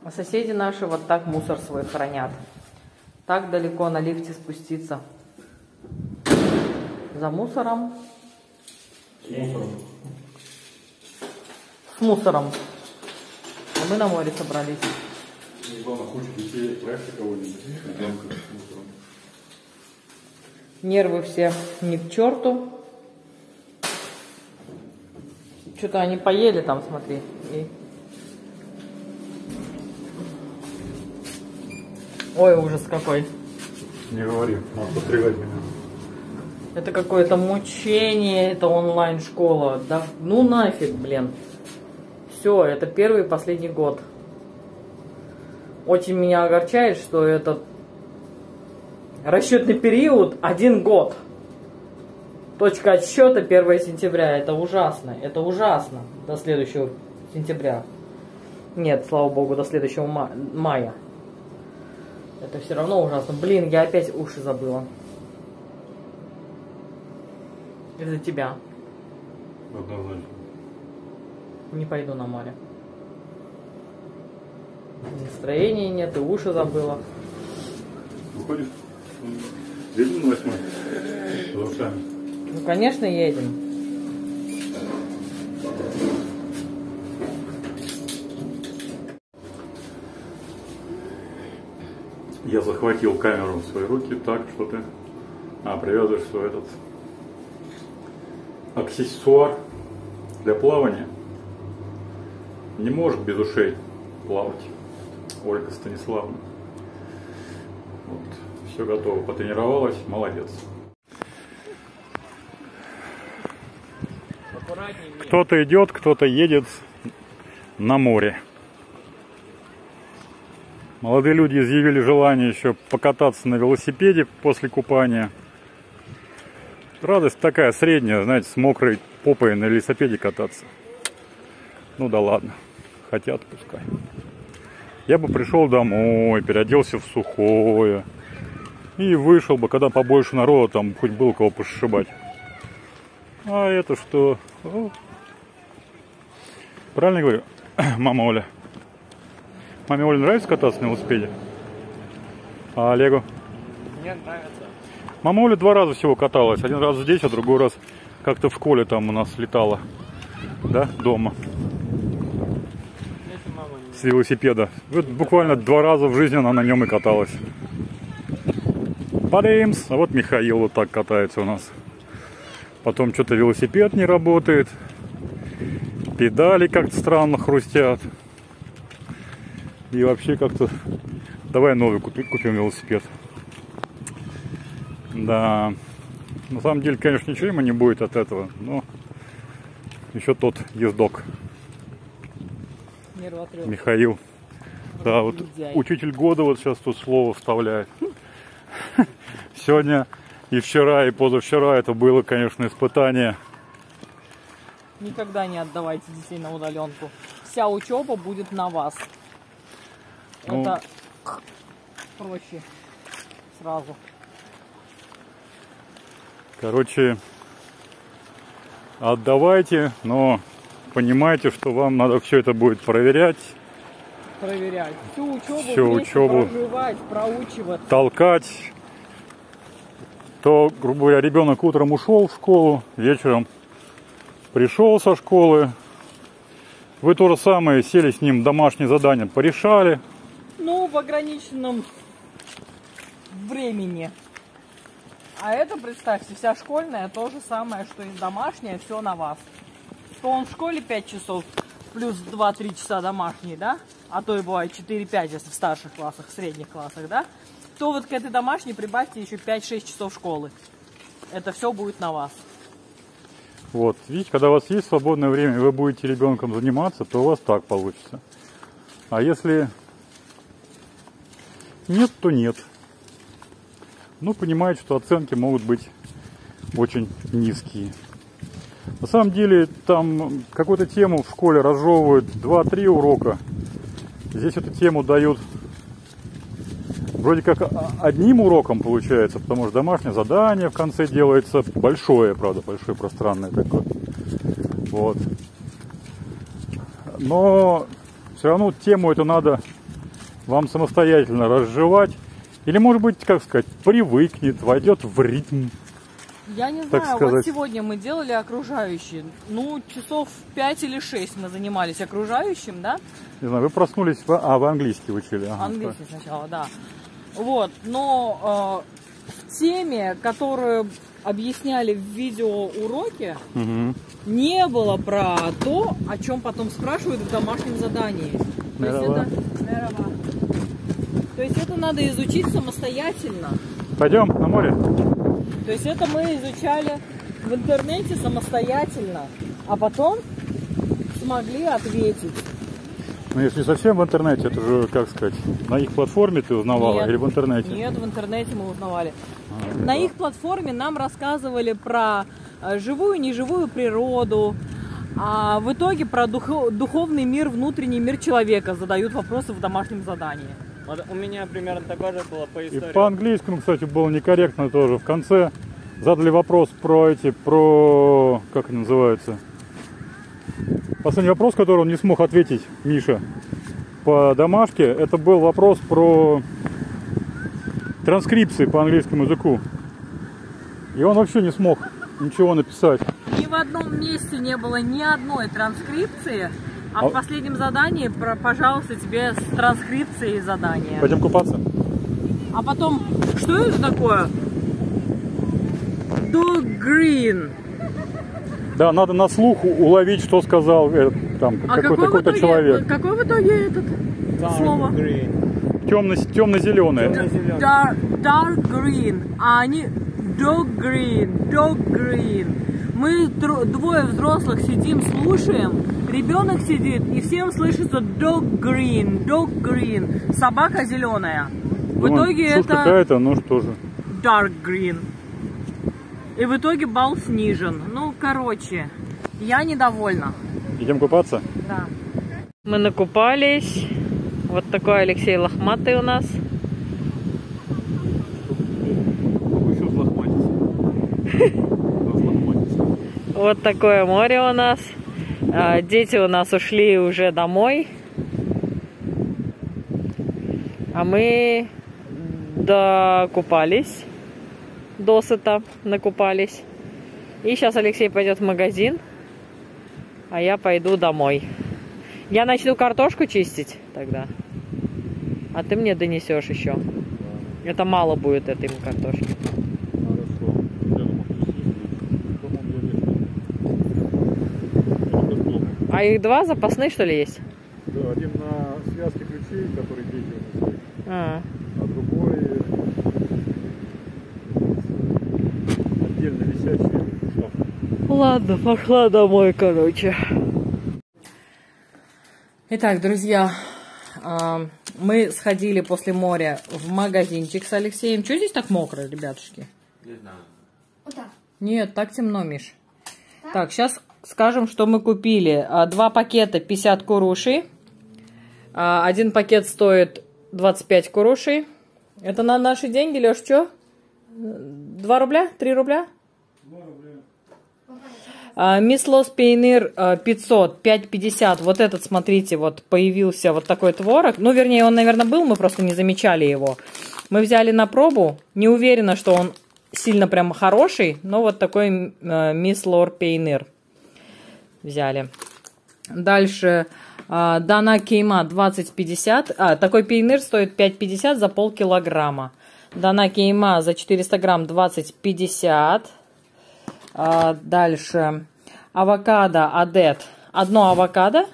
А соседи наши вот так мусор свой хранят. Так далеко на лифте спуститься. За мусором. С мусором. А мы на море собрались. Нервы все не к черту. Что-то они поели там, смотри. И... Ой, ужас какой. Не говори, надо пострелять меня. Это какое-то мучение, это онлайн-школа. Да ну нафиг, блин. Все, это первый и последний год. Очень меня огорчает, что этот расчетный период 1 год. Точка отсчета 1 сентября. Это ужасно. Это ужасно. До следующего сентября. Нет, слава богу, до следующего мая. Это все равно ужасно. Блин, я опять уши забыла. Из-за тебя. Однозначно. Не пойду на море. Настроения нет, и уши забыла. Выходишь? Едем на 8 за ушами. Ну, конечно, едем. Я захватил камеру в свои руки так, что ты привязываешь свой этот аксессуар для плавания. Не может без ушей плавать Ольга Станиславовна. Вот, все готово, потренировалась, молодец. Кто-то идет, кто-то едет на море. Молодые люди изъявили желание еще покататься на велосипеде после купания. Радость такая средняя, знаете, с мокрой попой на велосипеде кататься. Ну да ладно, хотят пускай. Я бы пришел домой, переоделся в сухое и вышел бы, когда побольше народа, там хоть было кого пошибать. А это что? О. Правильно говорю, мама Оля? Маме Оле нравится кататься на велосипеде? А Олегу? Мне нравится. Мама Оля 2 раза всего каталась. 1 раз здесь, а другой раз как-то в школе там у нас летала. Да, дома. С велосипеда. Вот буквально 2 раза в жизни она на нем и каталась. Падаемс. А вот Михаил вот так катается у нас. Потом что-то велосипед не работает. Педали как-то странно хрустят. И вообще как-то... Давай новый купим велосипед. Да. На самом деле, конечно, ничего ему не будет от этого. Но еще тот ездок. Михаил. Да, вот учитель года вот сейчас тут слово вставляет. Сегодня и вчера, и позавчера это было, конечно, испытание. Никогда не отдавайте детей на удаленку. Вся учеба будет на вас. Ну, это проще сразу. Короче, отдавайте, но понимайте, что вам надо все это будет проверять. Проверять. Всю учебу проживать, проучиваться. Толкать. То, грубо говоря, ребенок утром ушел в школу, вечером пришел со школы. Вы то же самое сели с ним, домашнее задание порешали. Ну, в ограниченном времени. А это, представьте, вся школьная то же самое, что и домашняя, все на вас. То он в школе 5 часов, плюс 2-3 часа домашние, да? А то и бывает 4-5, если в старших классах, в средних классах, да? То вот к этой домашней прибавьте еще 5-6 часов школы. Это все будет на вас. Вот, видите, когда у вас есть свободное время, и вы будете ребенком заниматься, то у вас так получится. А если нет, то нет. Ну, понимаете, что оценки могут быть очень низкие. На самом деле, там какую-то тему в школе разжевывают 2-3 урока. Здесь эту тему дают вроде как одним уроком получается, потому что домашнее задание в конце делается большое, правда, большое, пространное такое. Вот. Но все равно тему эту надо вам самостоятельно разжевать. Или, может быть, как сказать, привыкнет, войдет в ритм. Я не так знаю, сказать. вот сегодня мы делали окружающие. Ну, часов 5 или 6 мы занимались окружающим, да? Не знаю, вы проснулись, вы английский учили. Ага, английский сначала, да. Вот, но в теме, которую объясняли в видеоуроке, не было про то, о чем потом спрашивают в домашнем задании. То есть это надо изучить самостоятельно. Пойдем на море? То есть это мы изучали в интернете самостоятельно, а потом смогли ответить. Ну, если совсем в интернете, это же, как сказать, на их платформе ты узнавала? Нет, или в интернете? Нет, в интернете мы узнавали. На их платформе нам рассказывали про живую и неживую природу, а в итоге про духовный мир, внутренний мир человека задают вопросы в домашнем задании. Вот у меня примерно такое же было по истории. И по английскому, кстати, было некорректно тоже. В конце задали вопрос про как они называются? Последний вопрос, который он не смог ответить, Миша, по домашке, это был вопрос про транскрипции по английскому языку. И он вообще не смог ничего написать. Ни в одном месте не было ни одной транскрипции, а в последнем задании, пожалуйста, тебе с транскрипцией задания. Пойдем купаться? А потом, что это такое? Dog green. Да, надо на слух уловить, что сказал какой-то человек. Какой в итоге этот слово? Темно-зеленое. Dark green. А они dog green. Мы двое взрослых сидим, слушаем. Ребенок сидит, и всем слышится dog green. Собака зеленая. В итоге это какая-то, ну что же. Dark green. И в итоге балл снижен. Ну, короче, я недовольна. Идем купаться? Да. Мы накупались. Вот такой Алексей лохматый у нас. Вот такое море у нас. Дети у нас ушли уже домой. А мы докупались. Досыта накупались. И сейчас Алексей пойдет в магазин. А я пойду домой. Я начну картошку чистить тогда. А ты мне донесешь еще. Это мало будет этой картошки. А их два запасных, что ли, есть? Да, один на связке ключей, который дети унесли. А другой отдельно висячий шкаф. Ладно, пошла домой, короче. Итак, друзья, мы сходили после моря в магазинчик с Алексеем. Что здесь так мокро, ребятушки? Не знаю. Вот так. Нет, так темно, Миш. Так, сейчас скажем, что мы купили. 2 пакета 50 курушей. Один пакет стоит 25 курушей. Это на наши деньги, Леш, что? 2 рубля? 3 рубля? 2 рубля. Мислос Пейнир 500, 5,50. Вот этот, смотрите, вот появился вот такой творог. Ну, вернее, он, наверное, был, мы просто не замечали его. Мы взяли на пробу. Не уверена, что он сильно прям хороший, но вот такой Мислор Пейнир взяли. Дальше Дана Кейма 20,50. Такой пейнир стоит 5,50 за полкилограмма. Дана Кейма за 400 грамм 20,50. Дальше авокадо Адет. Одно авокадо.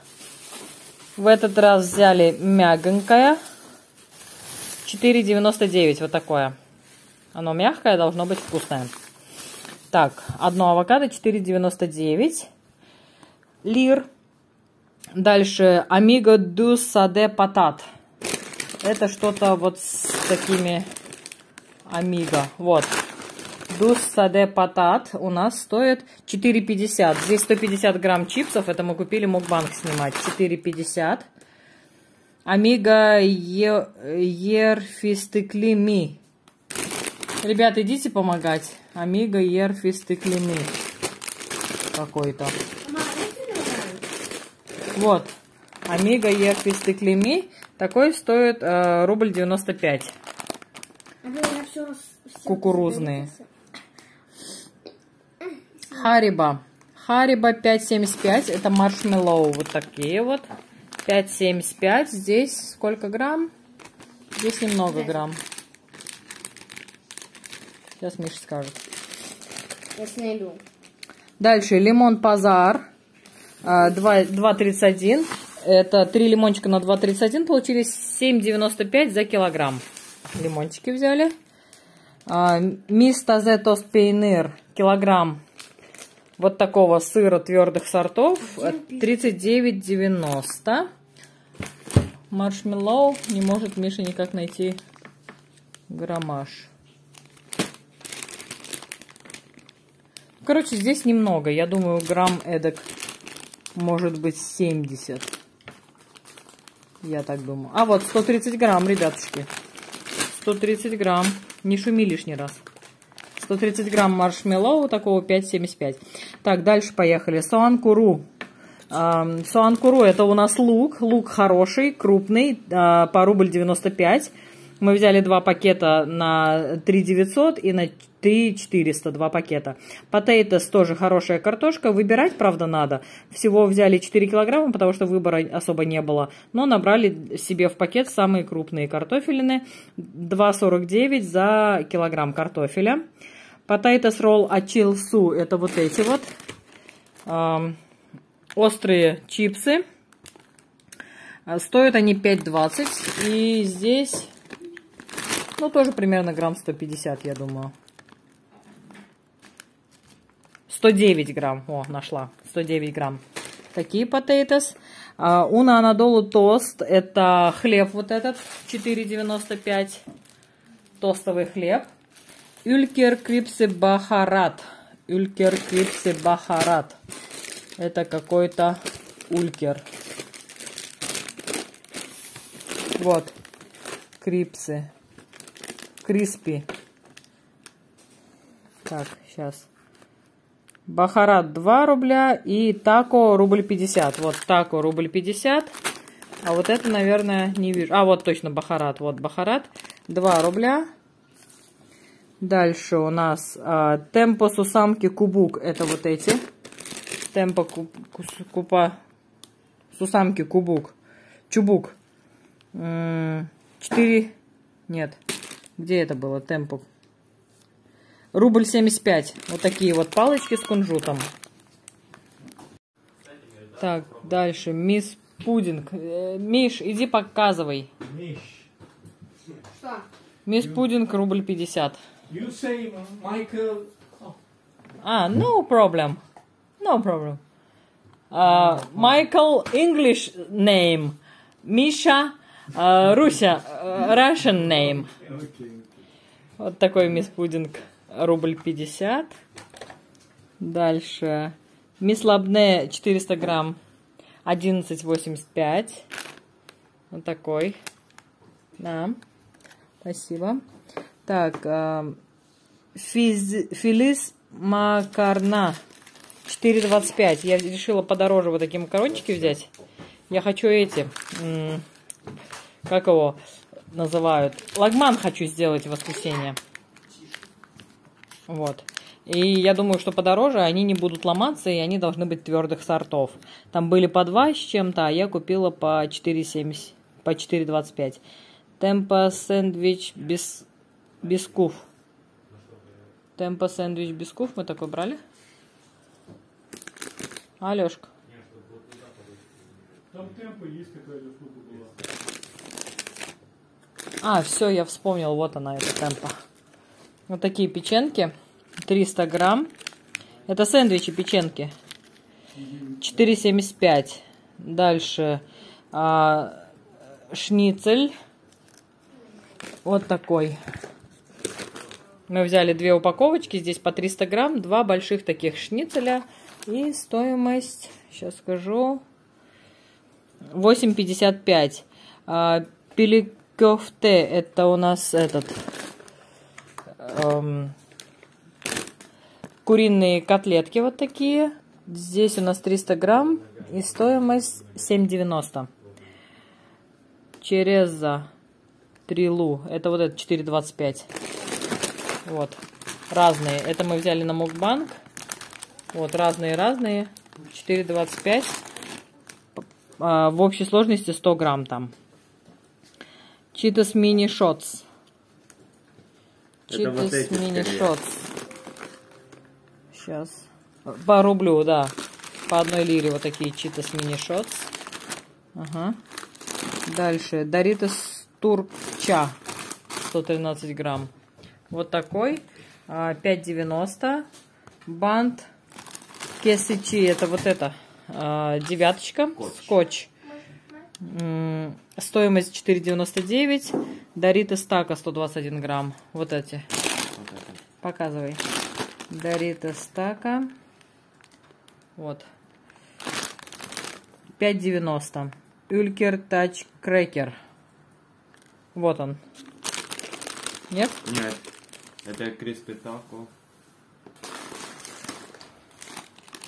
В этот раз взяли мягенькое. 4,99. Вот такое. Оно мягкое, должно быть вкусное. Так, одно авокадо 4,99 лир. Дальше Amigo du Sade Patat. Это что-то вот с такими Amigo. Вот. Du Sade Patat у нас стоит 4,50. Здесь 150 грамм чипсов. Это мы купили мукбанг снимать. 4,50. Amigo Yerfistikli. Ребята, идите помогать. Amigo Yerfistikli. Какой-то. Вот. Amigo Yerfistikli. Такой стоит рубль 95. Кукурузные. Хариба. Хариба 5,75. Это маршмеллоу. Вот такие вот. 5,75. Здесь сколько грамм? Здесь немного грамм. Сейчас Миша скажет. Я найду. Дальше лимон Пазар 2,31. Это 3 лимончика на 2,31. Получились 7,95 за килограмм. Лимончики взяли. Мисс Тазе Тост Пейнир килограмм вот такого сыра твердых сортов 39,90. Маршмеллоу. Не может Миша никак найти граммаж. Короче, здесь немного. Я думаю, грамм эдак может быть 70. Я так думаю. А вот 130 грамм, ребятушки. 130 грамм. Не шуми лишний раз. 130 грамм маршмеллоу, такого 5,75. Так, дальше поехали. Суанкуру. Суанкуру это у нас лук. Лук хороший, крупный, по рубль 95. Мы взяли 2 пакета на 3,900 и на 3,400 2 пакета. Potatoes тоже хорошая картошка. Выбирать, правда, надо. Всего взяли 4 килограмма, потому что выбора особо не было. Но набрали себе в пакет самые крупные картофелины. 2,49 за килограмм картофеля. Potatoes roll от Chilsu. Это вот эти вот. Острые чипсы. Стоят они 5,20. И здесь... Ну, тоже примерно грамм 150, я думаю. 109 грамм. О, нашла. 109 грамм. Такие potatoes. Уна Анадолу тост. Это хлеб вот этот. 4,95. Тостовый хлеб. Ülker Крипсе Бахарат. Ülker Крипсе Бахарат. Это какой-то улькер. Вот. Крипсы. Криспи. Так, сейчас. Бахарат 2 рубля и тако рубль 50. Вот тако рубль 50. А вот это, наверное, не вижу. А, вот точно Бахарат. Вот Бахарат. 2 рубля. Дальше у нас темпо сусамки кубук. Это вот эти. Темпо купа сусамки кубук. Чубук. 4. Нет. Где это было? Темпо. Рубль 75. Вот такие вот палочки с кунжутом. Так, дальше. Мисс Пудинг. Миш, иди показывай. Что? Мисс Пудинг, рубль 50. You say Michael. No problem. No problem. Michael, English name. Миша, Руся, Russian name. Вот такой мисс Пудинг, рубль 50. Дальше. Мисс Лабне, 400 грамм, 11,85. Вот такой. Да. Спасибо. Так. Филис Макарна, 4,25. Я решила подороже вот такие макарончики взять. Я хочу эти... Как его называют? Лагман хочу сделать в воскресенье. Вот. И я думаю, что подороже они не будут ломаться, и они должны быть твердых сортов. Там были по 2 с чем-то, а я купила по 4,70, по 4,25. Темпо сэндвич бискуф. Темпо сэндвич бискуф мы такой брали? Алешка. Там темпо есть какая-то штука была. Все, я вспомнил, вот она, эта темпо. Вот такие печенки. 300 грамм. Это сэндвичи печенки. 4,75. Дальше шницель. Вот такой. Мы взяли 2 упаковочки. Здесь по 300 грамм. 2 больших таких шницеля. И стоимость, сейчас скажу, 8,55. Пиликёфте. Это у нас этот... куриные котлетки вот такие. Здесь у нас 300 грамм и стоимость 7,90. Череза Трилу. Это вот это 4,25. Вот. Разные. Это мы взяли на Мукбанк. Вот, разные-разные. 4,25. В общей сложности 100 грамм там. Читос мини шотс. Читос мини шотс. Сейчас. По рублю, да. По 1 лире вот такие Читос мини шотс. Ага. Дальше. Доритос Турча. 113 грамм. Вот такой. 5,90. Бант Кесичи. Это вот это. 9. Скотч. Стоимость 4,99. Доритос Тако 121 грамм. Вот эти. Показывай. Доритос Тако. Вот. 5,90. Ülker Тач Крекер. Вот он. Нет? Нет. Это Криспи Тако.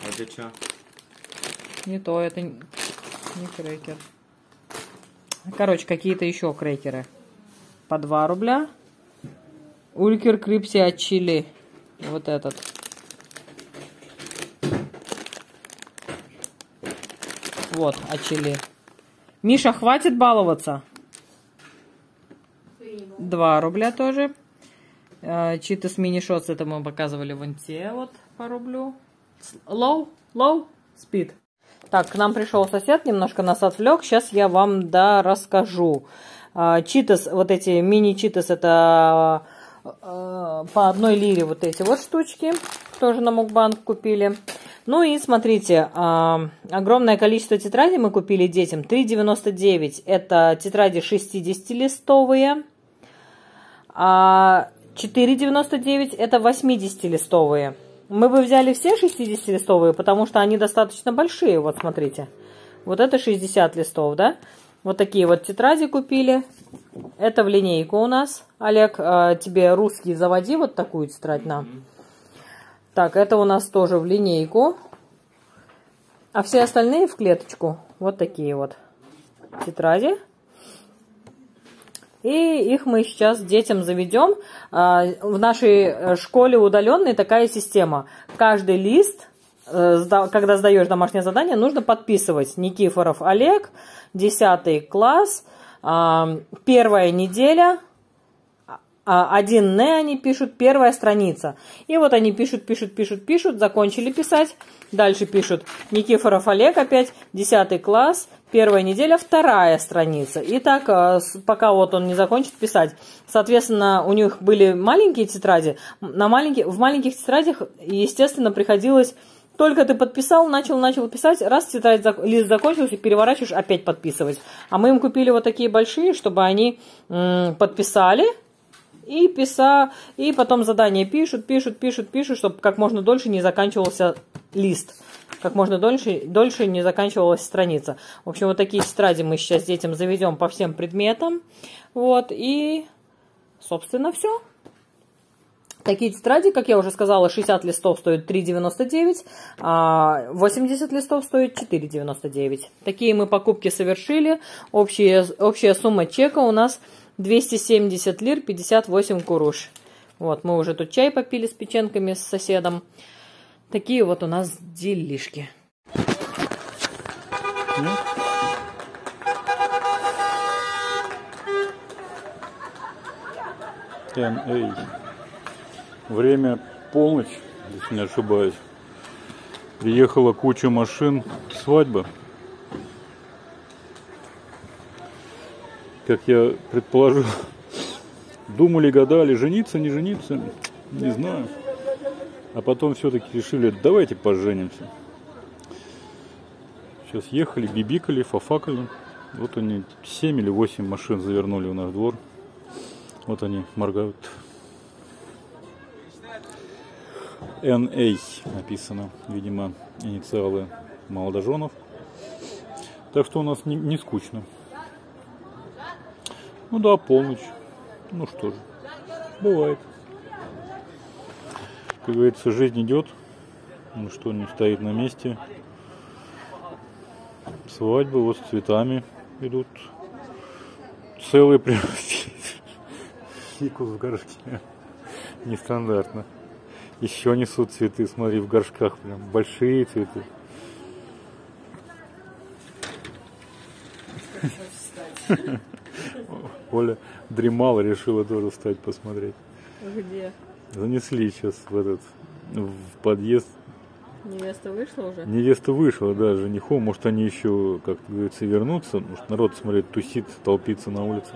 Это что? Не то, это не крекер. Короче, какие-то еще крекеры. По 2 рубля. Ülker Крипси от Чили. Вот этот. Вот, от Чили. Миша, хватит баловаться. 2 рубля тоже. Читос мини шотс, это мы показывали вон те вот по рублю. Low speed. Так, к нам пришел сосед, немножко нас отвлек. Сейчас я вам расскажу. Читос, вот эти мини-читос, это по 1 лире вот эти вот штучки. Тоже на Мукбанк купили. Ну и смотрите, огромное количество тетрадей мы купили детям. 3,99 это тетради 60-листовые. А 4,99 это 80-листовые. Мы бы взяли все 60-листовые, потому что они достаточно большие. Вот смотрите. Вот это 60 листов, да? Вот такие вот тетради купили. Это в линейку у нас. Олег, тебе русский заводи вот такую тетрадь на. Так, это у нас тоже в линейку. А все остальные в клеточку. Вот такие вот тетради. И их мы сейчас детям заведем. В нашей школе удаленной такая система. Каждый лист, когда сдаешь домашнее задание, нужно подписывать. Никифоров Олег, 10 класс, 1-я неделя, 1Н они пишут, 1-я страница. И вот они пишут, закончили писать. Дальше пишут Никифоров Олег опять, 10 класс, 1-я неделя, 2-я страница. И так, пока вот он не закончит писать. Соответственно, у них были маленькие тетради. В маленьких тетрадях, естественно, приходилось... Только ты подписал, начал писать, раз лист закончился, переворачиваешь, опять подписывать. А мы им купили вот такие большие, чтобы они подписали. И потом задание пишут, чтобы как можно дольше не заканчивался лист. Как можно дольше не заканчивалась страница. В общем, вот такие тетради мы сейчас детям заведем по всем предметам. Вот, и, собственно, все. Такие тетради, как я уже сказала, 60 листов стоят 3,99, а 80 листов стоит 4,99. Такие мы покупки совершили. Общая сумма чека у нас 270 лир 58 куруш. Вот, мы уже тут чай попили с печенками с соседом. Такие вот у нас делишки. Время полночь, если не ошибаюсь. Приехала куча машин, свадьба. Как я предположил, думали, гадали, жениться, не жениться, не знаю. А потом все-таки решили, давайте поженимся. Сейчас ехали, бибикали, фафакали. Вот они, 7 или 8 машин завернули в наш двор. Вот они моргают. NA написано, видимо, инициалы молодоженов. Так что у нас не скучно. Ну да, полночь. Ну что же, бывает. Как говорится, жизнь идет. Ну что, не стоит на месте. Свадьбы вот с цветами идут. целый прям фикус в горшке. Нестандартно. Еще несут цветы, смотри, в горшках прям большие цветы. Оля дремала, решила тоже встать посмотреть. Где? Занесли сейчас в подъезд. Невеста вышла уже? Невеста вышла, да, женихом. Может, они еще, как говорится, вернутся. Может, народ, смотрит, тусит, толпится на улице.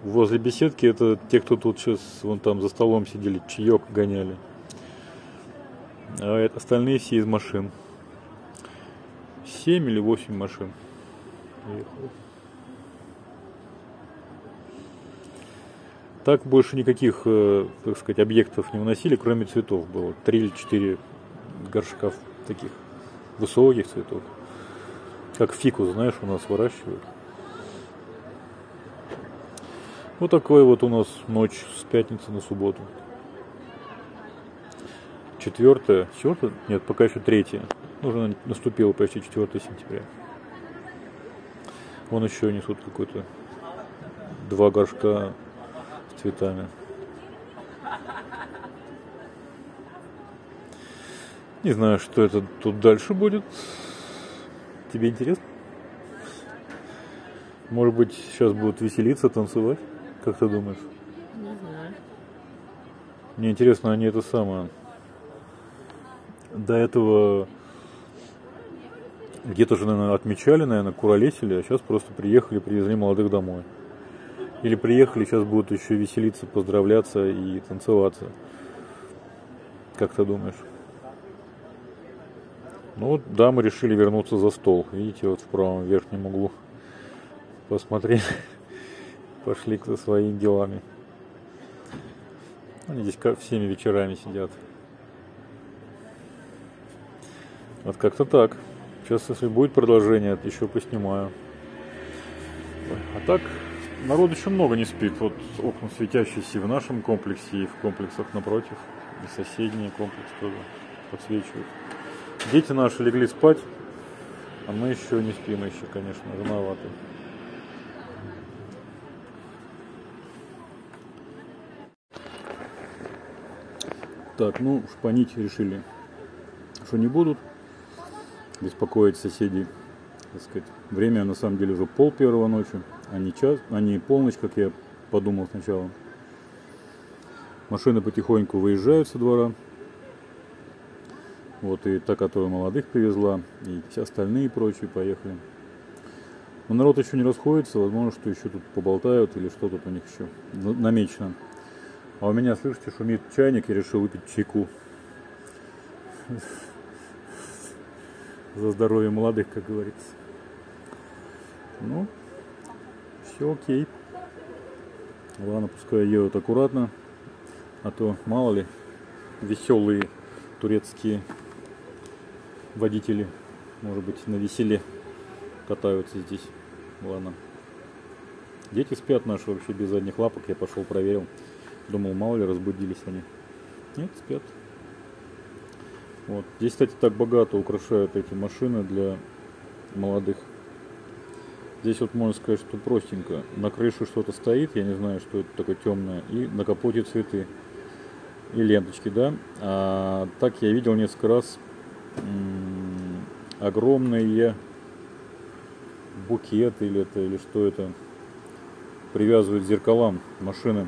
Возле беседки это те, кто тут сейчас вон там за столом сидели, чаек гоняли. А остальные все из машин. 7 или 8 машин. Так больше никаких, так сказать, объектов не выносили, кроме цветов было. 3 или 4 горшка таких высоких цветов. Как фикус, знаешь, у нас выращивают. Вот такой вот у нас ночь с пятницы на субботу. 4? Нет, пока еще 3. Уже наступило почти 4 сентября. Вон еще несут какой-то 2 горшка с цветами. Не знаю, что это тут дальше будет. Тебе интересно? Может быть, сейчас будут веселиться, танцевать? Как ты думаешь? Не знаю. Мне интересно, они это самое... До этого где-то же, наверное, отмечали, наверное, куролесили, а сейчас просто приехали, привезли молодых домой. Или приехали, сейчас будут еще веселиться, поздравляться и танцеваться. Как ты думаешь? Ну вот, да, мы решили вернуться за стол. Видите, вот в правом верхнем углу. Посмотрели. Пошли за своими делами. Они здесь всеми вечерами сидят. Вот как-то так. Сейчас, если будет продолжение, еще поснимаю. А так, народ еще много не спит. Вот окна светящиеся в нашем комплексе, и в комплексах напротив. И соседний комплекс тоже подсвечивают. Дети наши легли спать, а мы еще не спим, еще, конечно, рановато. Так, ну, шпанить решили, что не будут беспокоить соседей, так сказать. Время, на самом деле, уже 12:30 ночи, а не час, а не полночь, как я подумал сначала. Машины потихоньку выезжают со двора. Вот и та, которая молодых привезла, и все остальные прочие поехали. Но народ еще не расходится, возможно, что еще тут поболтают или что тут у них еще намечено. А у меня, слышите, шумит чайник, я решил выпить чайку. За здоровье молодых, как говорится. Ну, все окей. Ладно, пускай едут аккуратно, а то, мало ли, веселые турецкие водители, может быть, на веселе катаются здесь. Ладно. Дети спят наши вообще без задних лапок. Я пошел проверил. Думал, мало ли разбудились они. Нет, спят. Вот. Здесь, кстати, так богато украшают эти машины для молодых. Здесь вот можно сказать, что простенько. На крыше что-то стоит, я не знаю, что это такое темное. И на капоте цветы. И ленточки, да. А так я видел несколько раз огромные букеты или что это. Привязывают к зеркалам машины,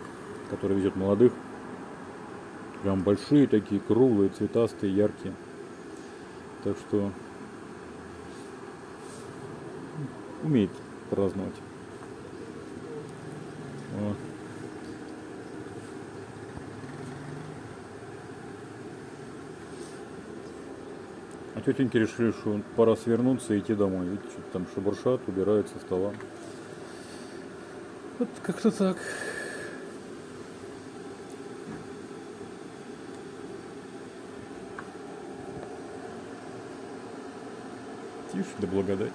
которые везет молодых. Прям большие такие, круглые, цветастые, яркие. Так что умеет праздновать. Вот. А тетеньки решили, что пора свернуться и идти домой. Видите, что там шебуршат, убирают со стола. Вот как-то так. Тише да благодать.